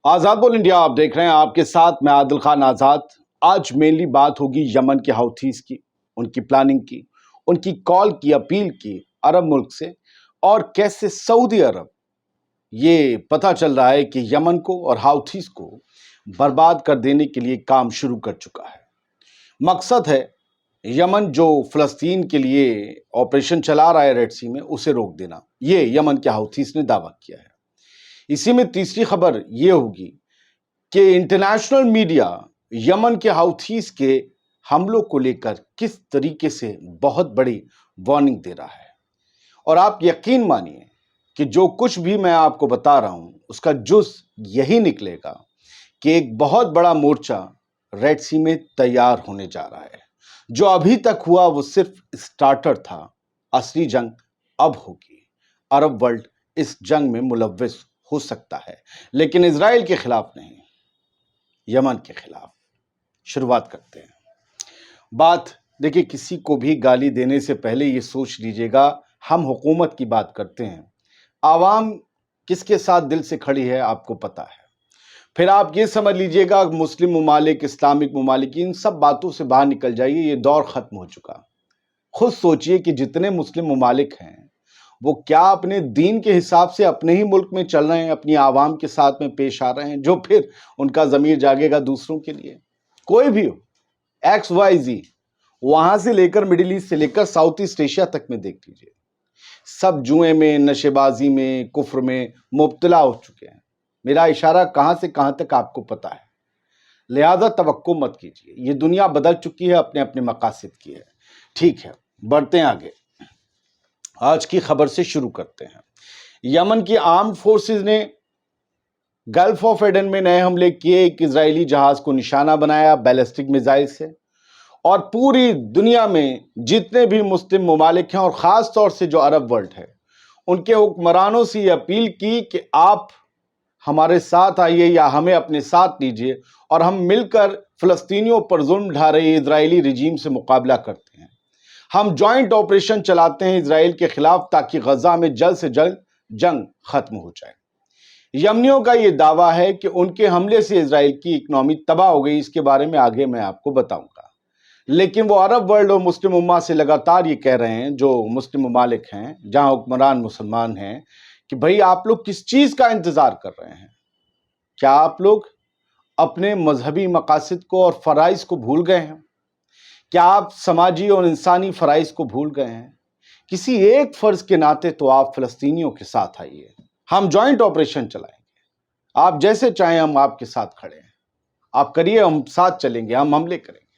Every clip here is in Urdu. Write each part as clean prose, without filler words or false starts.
آزاد بول انڈیا آپ دیکھ رہے ہیں، آپ کے ساتھ میں عادل خان آزاد۔ آج مینلی بات ہوگی یمن کے حوثیز کی، ان کی پلاننگ کی، ان کی کال کی، اپیل کی عرب ملک سے، اور کیسے سعودی عرب یہ پتہ چل رہا ہے کہ یمن کو اور حوثیز کو برباد کر دینے کے لیے کام شروع کر چکا ہے۔ مقصد ہے یمن جو فلسطین کے لیے آپریشن چلا رہا ہے ریڈ سی میں، اسے روک دینا۔ یہ یمن کے حوثیز نے دعویٰ کیا ہے۔ اسی میں تیسری خبر یہ ہوگی کہ انٹرنیشنل میڈیا یمن کے حوثیز کے حملوں کو لے کر کس طریقے سے بہت بڑی وارننگ دے رہا ہے، اور آپ یقین مانیے کہ جو کچھ بھی میں آپ کو بتا رہا ہوں اس کا جز یہی نکلے گا کہ ایک بہت بڑا مورچہ ریڈ سی میں تیار ہونے جا رہا ہے۔ جو ابھی تک ہوا وہ صرف اسٹارٹر تھا، اصلی جنگ اب ہوگی۔ عرب ورلڈ اس جنگ میں ملوث ہو سکتا ہے، لیکن اسرائیل کے خلاف نہیں، یمن کے خلاف۔ شروعات کرتے ہیں۔ بات دیکھیں، کسی کو بھی گالی دینے سے پہلے یہ سوچ لیجئے گا ہم حکومت کی بات کرتے ہیں، عوام کس کے ساتھ دل سے کھڑی ہے آپ کو پتا ہے۔ پھر آپ یہ سمجھ لیجئے گا مسلم ممالک، اسلامک ممالک، ان سب باتوں سے باہر نکل جائیے، یہ دور ختم ہو چکا۔ خود سوچئے کہ جتنے مسلم ممالک ہیں وہ کیا اپنے دین کے حساب سے اپنے ہی ملک میں چل رہے ہیں، اپنی عوام کے ساتھ میں پیش آ رہے ہیں، جو پھر ان کا ضمیر جاگے گا دوسروں کے لیے؟ کوئی بھی ہو، ایکس وائی زی، وہاں سے لے کر مڈل ایسٹ سے لے کر ساؤتھ ایسٹ ایشیا تک میں دیکھ لیجئے، سب جوئے میں، نشے بازی میں، کفر میں مبتلا ہو چکے ہیں۔ میرا اشارہ کہاں سے کہاں تک آپ کو پتا ہے، لہذا توقع مت کیجیے۔ یہ دنیا بدل چکی ہے، اپنے اپنے مقاصد کی ہے۔ ٹھیک ہے، بڑھتے ہیں آگے۔ آج کی خبر سے شروع کرتے ہیں۔ یمن کی آرمڈ فورسز نے گلف آف ایڈن میں نئے حملے کیے، ایک اسرائیلی جہاز کو نشانہ بنایا بیلسٹک میزائل سے، اور پوری دنیا میں جتنے بھی مسلم ممالک ہیں اور خاص طور سے جو عرب ورلڈ ہے، ان کے حکمرانوں سے یہ اپیل کی کہ آپ ہمارے ساتھ آئیے یا ہمیں اپنے ساتھ لیجئے، اور ہم مل کر فلسطینیوں پر ظلم ڈھا رہے اسرائیلی رجیم سے مقابلہ کرتے ہیں۔ ہم جوائنٹ آپریشن چلاتے ہیں اسرائیل کے خلاف تاکہ غزہ میں جلد سے جلد جنگ ختم ہو جائے۔ یمنیوں کا یہ دعویٰ ہے کہ ان کے حملے سے اسرائیل کی اکنامی تباہ ہو گئی، اس کے بارے میں آگے میں آپ کو بتاؤں گا۔ لیکن وہ عرب ورلڈ اور مسلم امت سے لگاتار یہ کہہ رہے ہیں، جو مسلم ممالک ہیں جہاں حکمران مسلمان ہیں، کہ بھئی آپ لوگ کس چیز کا انتظار کر رہے ہیں؟ کیا آپ لوگ اپنے مذہبی مقاصد کو اور فرائض کو بھول گئے ہیں؟ کیا آپ سماجی اور انسانی فرائض کو بھول گئے ہیں؟ کسی ایک فرض کے ناطے تو آپ فلسطینیوں کے ساتھ آئیے، ہم جوائنٹ آپریشن چلائیں گے، آپ جیسے چاہیں ہم آپ کے ساتھ کھڑے ہیں، آپ کریے، ہم ساتھ چلیں گے، ہم حملے کریں گے۔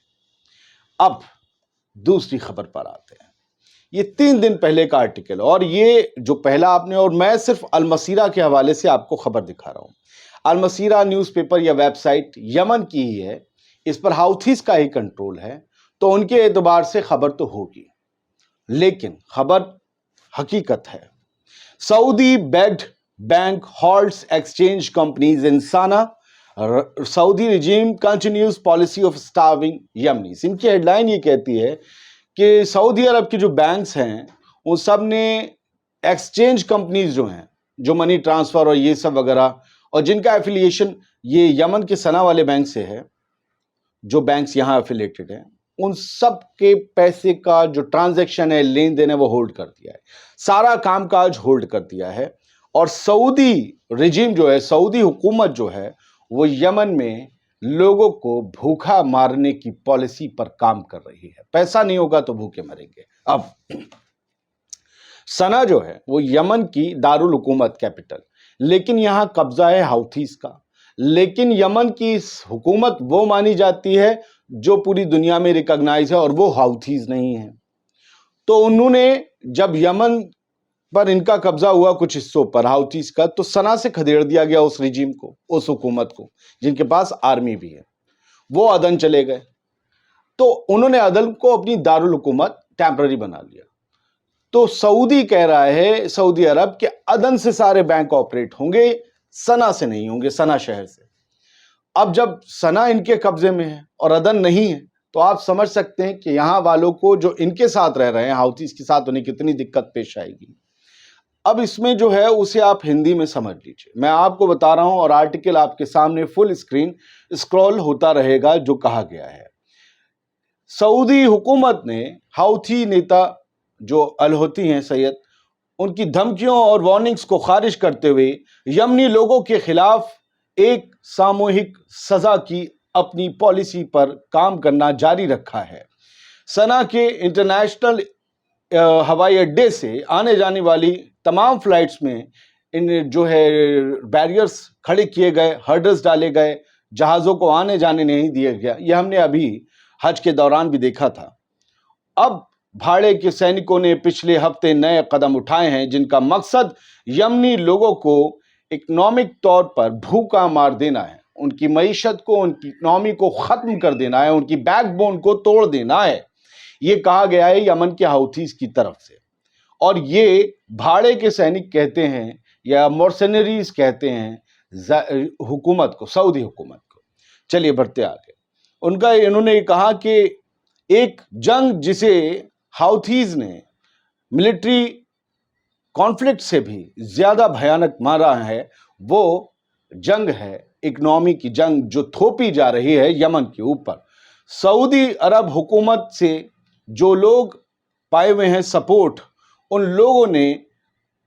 اب دوسری خبر پر آتے ہیں۔ یہ 3 دن پہلے کا آرٹیکل، اور یہ جو پہلا آپ نے، اور میں صرف المسیرہ کے حوالے سے آپ کو خبر دکھا رہا ہوں۔ المسیرہ نیوز پیپر یا ویب سائٹ یمن کی ہی ہے، اس پر حوثیز کا ہی کنٹرول ہے، تو ان کے اعتبار سے خبر تو ہوگی، لیکن خبر حقیقت ہے۔ سعودی baked bank ہالٹس exchange companies in Sana, Saudi regime continues policy of سٹارونگ یمنیز۔ ان کی ہیڈ لائن یہ کہتی ہے کہ سعودی عرب کے جو بینکس ہیں ان سب نے ایکسچینج کمپنیز جو ہیں، جو منی ٹرانسفر اور یہ سب وغیرہ، اور جن کا ایفیلیشن یہ یمن کے سنا والے بینک سے ہے، جو بینکس یہاں ایفیلیٹڈ ہیں، ان سب کے پیسے کا جو ٹرانزیکشن ہے، لین دین ہے، وہ ہولڈ کر دیا ہے، سارا کام کاج ہولڈ کر دیا ہے۔ اور سعودی رجیم جو ہے، سعودی حکومت جو ہے، وہ یمن میں لوگوں کو بھوکا مارنے کی پالیسی پر کام کر رہی ہے۔ پیسہ نہیں ہوگا تو بھوکے مریں گے۔ اب سنا جو ہے وہ یمن کی دارالحکومت کیپٹل، لیکن یہاں قبضہ ہے حوثیز کا۔ لیکن یمن کی حکومت وہ مانی جاتی ہے جو پوری دنیا میں ریکگنائز ہے، اور وہ حوثیز نہیں ہیں۔ تو انہوں نے جب یمن پر ان کا قبضہ ہوا کچھ حصوں پر حوثیز کا، تو سنا سے کھدیڑ دیا گیا اس رجیم کو، اس حکومت کو، جن کے پاس آرمی بھی ہے۔ وہ عدن چلے گئے، تو انہوں نے عدن کو اپنی دارالحکومت ٹیمپرری بنا لیا۔ تو سعودی کہہ رہا ہے، سعودی عرب، کہ عدن سے سارے بینک آپریٹ ہوں گے، سنا سے نہیں ہوں گے، سنا شہر سے۔ اب جب سنا ان کے قبضے میں ہے اور عدن نہیں ہے، تو آپ سمجھ سکتے ہیں کہ یہاں والوں کو جو ان کے ساتھ رہ رہے ہیں، حوثیز کے ساتھ، انہیں کتنی دقت پیش آئے گی۔ اب اس میں جو ہے اسے آپ ہندی میں سمجھ لیجئے، میں آپ کو بتا رہا ہوں اور آرٹیکل آپ کے سامنے فل اسکرین اسکرول ہوتا رہے گا جو کہا گیا ہے۔ سعودی حکومت نے حوثی نیتا جو الحوثی ہیں سید، ان کی دھمکیوں اور وارننگز کو خارج کرتے ہوئے یمنی لوگوں کے خلاف ایک ساموہک سزا کی اپنی پالیسی پر کام کرنا جاری رکھا ہے۔ سنا کے انٹرنیشنل ہوائی اڈے سے آنے جانے والی تمام فلائٹس میں ان جو ہے بیریئرز کھڑے کیے گئے، ہرڈلز ڈالے گئے، جہازوں کو آنے جانے نہیں دیا گیا۔ یہ ہم نے ابھی حج کے دوران بھی دیکھا تھا۔ اب بھاڑے کے سینکوں نے پچھلے ہفتے نئے قدم اٹھائے ہیں جن کا مقصد یمنی لوگوں کو اکنامک طور پر بھوکا مار دینا ہے، ان کی معیشت کو، ان کی اکنامی کو ختم کر دینا ہے، ان کی بیک بون کو توڑ دینا ہے۔ یہ کہا گیا ہے یمن کے حوثیز کی طرف سے، اور یہ بھاڑے کے سینک کہتے ہیں یا مرسنریز کہتے ہیں حکومت کو، سعودی حکومت کو۔ چلیے بڑھتے آگے۔ انہوں نے کہا کہ ایک جنگ جسے حوثیز نے ملٹری کانفلکٹ سے بھی زیادہ بھیانک مارا ہے، وہ جنگ ہے اکنامی کی جنگ جو تھوپی جا رہی ہے یمن کے اوپر۔ سعودی عرب حکومت سے جو لوگ پائے ہوئے ہیں سپورٹ، ان لوگوں نے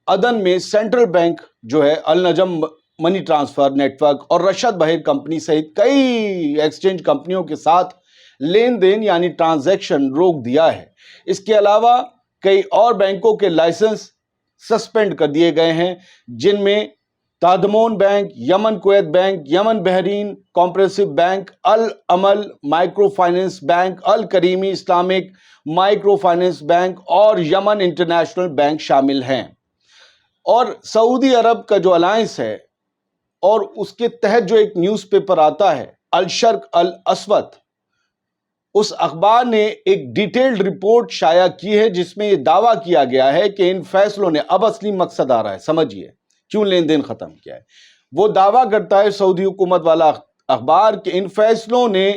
عدن میں سینٹرل بینک جو ہے النجم منی ٹرانسفر نیٹ ورک اور رشد بہر کمپنی سمیت کئی ایکسچینج کمپنیوں کے ساتھ لین دین یعنی ٹرانزیکشن روک دیا ہے۔ اس کے علاوہ کئی اور بینکوں کے لائسنس سسپینڈ کر دیے گئے ہیں، جن میں Tadamon bank, Yemen Kuwait bank, Yemen Bahrain cooperative bank, Al Amal micro finance bank, Al Kuraimi Islamic micro finance bank اور یمن انٹرنیشنل بینک شامل ہیں۔ اور سعودی عرب کا جو الائنس ہے اور اس کے تحت جو ایک نیوز پیپر آتا ہے الشرق الاسود، اس اخبار نے ایک ڈیٹیلڈ رپورٹ شائع کی ہے جس میں یہ دعویٰ کیا گیا ہے کہ ان فیصلوں نے، اب اصلی مقصد آ رہا ہے، سمجھیے کیوں لین دین ختم کیا ہے۔ وہ دعویٰ کرتا ہے سعودی حکومت والا اخبار کہ ان فیصلوں نے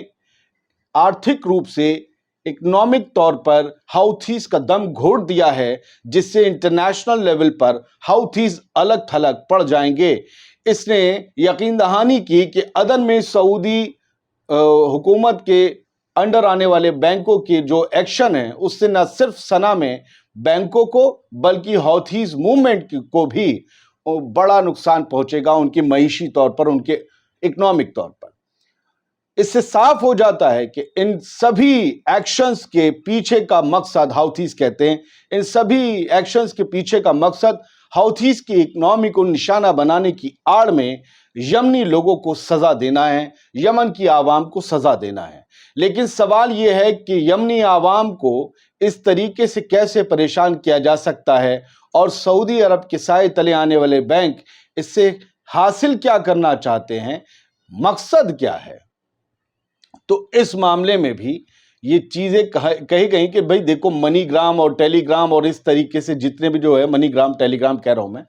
آرتھک روپ سے، اکنامک طور پر حوثیز کا دم گھوٹ دیا ہے، جس سے انٹرنیشنل لیول پر حوثیز الگ تھلگ پڑ جائیں گے۔ اس نے یقین دہانی کی کہ عدن میں سعودی حکومت کے انڈر آنے والے بینکوں کے جو ایکشن ہیں اس سے نہ صرف سنا میں بینکوں کو بلکہ حوثیز موومنٹ کو بھی بڑا نقصان پہنچے گا، ان کی معیشی طور پر، ان کے اکنامک طور پر۔ اس سے صاف ہو جاتا ہے کہ ان سبھی ایکشنز کے پیچھے کا مقصد، حوثیز کہتے ہیں، ان سبھی ایکشنز کے پیچھے کا مقصد حوثیز کی اکنامی کو نشانہ بنانے کی آڑ میں یمنی لوگوں کو سزا دینا ہے، یمن کی عوام کو سزا دینا ہے۔ لیکن سوال یہ ہے کہ یمنی عوام کو اس طریقے سے کیسے پریشان کیا جا سکتا ہے، اور سعودی عرب کے سائے تلے آنے والے بینک اس سے حاصل کیا کرنا چاہتے ہیں، مقصد کیا ہے۔ تو اس معاملے میں بھی یہ چیزیں کہی گئی کہ بھئی دیکھو منی گرام اور ٹیلی گرام اور اس طریقے سے جتنے بھی جو ہے منی گرام ٹیلی گرام کہہ رہا ہوں میں،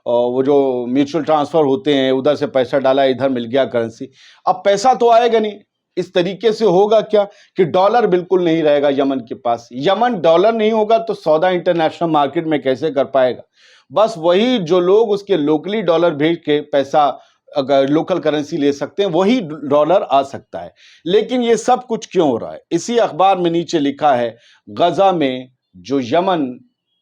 وہ جو میوچل ٹرانسفر ہوتے ہیں، ادھر سے پیسہ ڈالا ادھر مل گیا کرنسی، اب پیسہ تو آئے گا نہیں۔ اس طریقے سے ہوگا کیا کہ ڈالر بالکل نہیں رہے گا یمن کے پاس۔ یمن ڈالر نہیں ہوگا تو سودا انٹرنیشنل مارکیٹ میں کیسے کر پائے گا؟ بس وہی جو لوگ اس کے لوکلی ڈالر بھیج کے پیسہ اگر لوکل کرنسی لے سکتے ہیں وہی ڈالر آ سکتا ہے۔ لیکن یہ سب کچھ کیوں ہو رہا ہے؟ اسی اخبار میں نیچے لکھا ہے غزہ میں جو یمن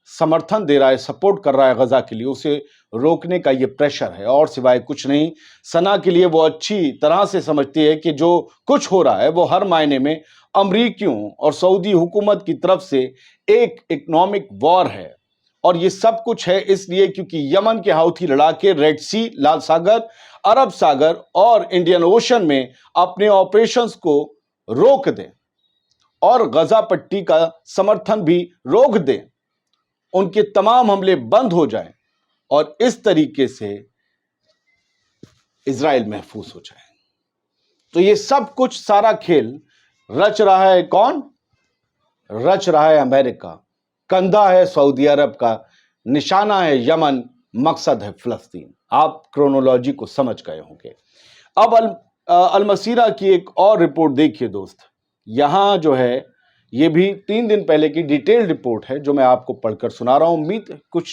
سمرتھن دے رہا ہے، سپورٹ کر رہا ہے غزہ کے لیے، اسے روکنے کا یہ پریشر ہے اور سوائے کچھ نہیں۔ سنا کے لیے وہ اچھی طرح سے سمجھتی ہے کہ جو کچھ ہو رہا ہے وہ ہر معنی میں امریکیوں اور سعودی حکومت کی طرف سے ایک اکنامک وار ہے، اور یہ سب کچھ ہے اس لیے کیونکہ یمن کے حوثی لڑاکے ریڈ سی، لال ساگر، عرب ساگر اور انڈین اوشن میں اپنے آپریشنز کو روک دیں اور غزہ پٹی کا سمرتھن بھی روک دیں، ان کے تمام حملے بند ہو جائیں اور اس طریقے سے اسرائیل محفوظ ہو جائے۔ تو یہ سب کچھ سارا کھیل رچ رہا ہے کون؟ رچ رہا ہے امریکہ، کندھا ہے سعودی عرب کا، نشانہ ہے یمن، مقصد ہے فلسطین۔ آپ کرونولوجی کو سمجھ گئے ہوں گے۔ اب المسیرہ کی ایک اور رپورٹ دیکھیے دوست، یہاں جو ہے یہ بھی 3 دن پہلے کی ڈیٹیل رپورٹ ہے جو میں آپ کو پڑھ کر سنا رہا ہوں، امید کچھ